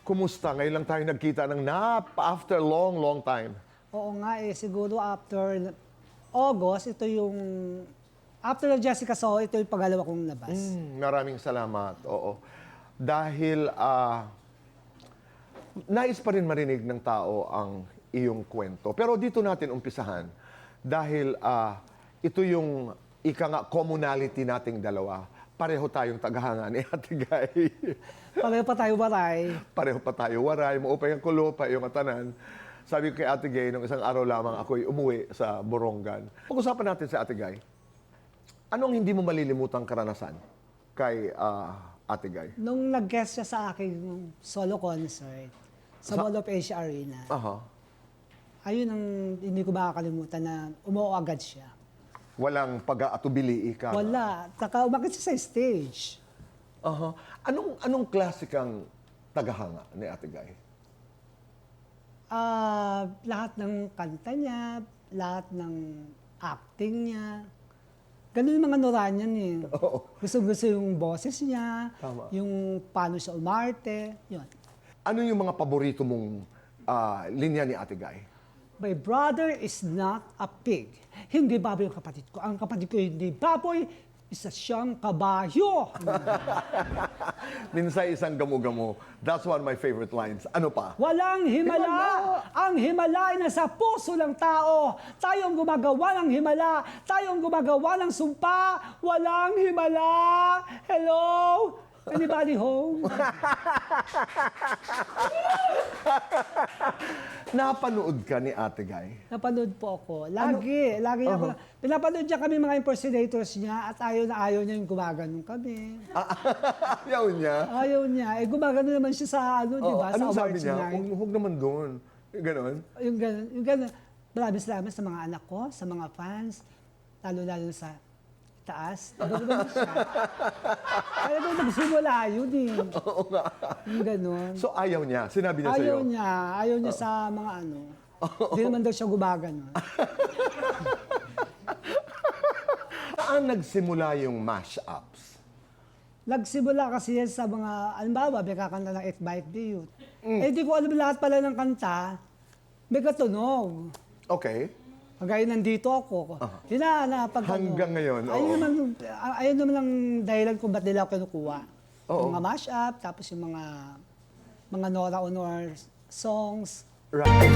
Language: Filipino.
Kumusta? Ngayon lang tayo nagkita ng after long time. Oo nga siguro after August, ito yung, after ng Jessica So, ito yung pangalawa kong labas. Maraming salamat. Oo. Dahil nais pa rin marinig ng tao ang iyong kwento. Pero dito natin umpisahan. Dahil ito yung commonality nating dalawa. Pareho tayong tagahanga ni Ate Guy. Pareho pa tayo waray. Pareho pa tayo waray. Maupay ang kulo pa iyong atanan. Sabi ko kay Ate Guy, nung isang araw lamang ako'y umuwi sa Borongan. Pag-usapan natin sa Ate Guy. Anong hindi mo malilimutang karanasan kay Ate Guy? Nung nag-guest siya sa aking solo concert sa Mall of Asia Arena, ayun ang hindi ko makakalimutan na umuo agad siya. Walang pag-aatubili ka? Wala. Taka umakit siya sa stage. Anong klasikang tagahanga ni Ate Guy? Lahat ng kanta niya, lahat ng acting niya. Ganun yung mga nura niyan eh. Gusto-gusto yung boses niya, Tama. yung paano siya umarte, yun. Ano yung mga paborito mong linya ni Ate Guy? My brother is not a pig. Hindi baboy ang kapatid ko. Ang kapatid ko hindi baboy, isa siyang kabayo. Minsan isang gamo-gamo. That's one of my favorite lines. Ano pa? Walang himala. Ang himala ay nasa puso ng tao. Tayong gumagawa ng himala. Tayong gumagawa ng sumpa. Walang himala. Hello? Anybody home? Napanood ka ni Ate Guy? Napanood po ako. Lagi ako. Pinapanood niya kami mga impersonators niya at ayaw na ayaw niya yung gumaganon kami. Ayaw niya? Ayaw niya. Eh, gumagano naman siya sa di ba? Sa Anong sabi awards niya? night. Huwag naman doon. Ganon? Yung gano'n. Maraming salamat sa mga anak ko, sa mga fans, lalo-lalo sa taas. Nagano siya. Kaya doon nagsimula yun eh. Oo nga. Yung gano'n. So ayaw niya? Sinabi niya sa'yo? Ayaw niya sa mga Hindi naman daw siya gumaganon. Saan nagsimula yung mash-ups? Nagsimula kasi yan sa mga, alimbawa, may kakanta ng It Might Be You. Eh, di ko alam lahat pala ng kanta, may katunog. Okay. Kagaya nandito ako. Yun na pag Hanggang ngayon, ayun naman ang dahilan kung ba't nila ako kinukuha. Oo. Yung mga mash-up, tapos yung mga Nora Honor songs. Right.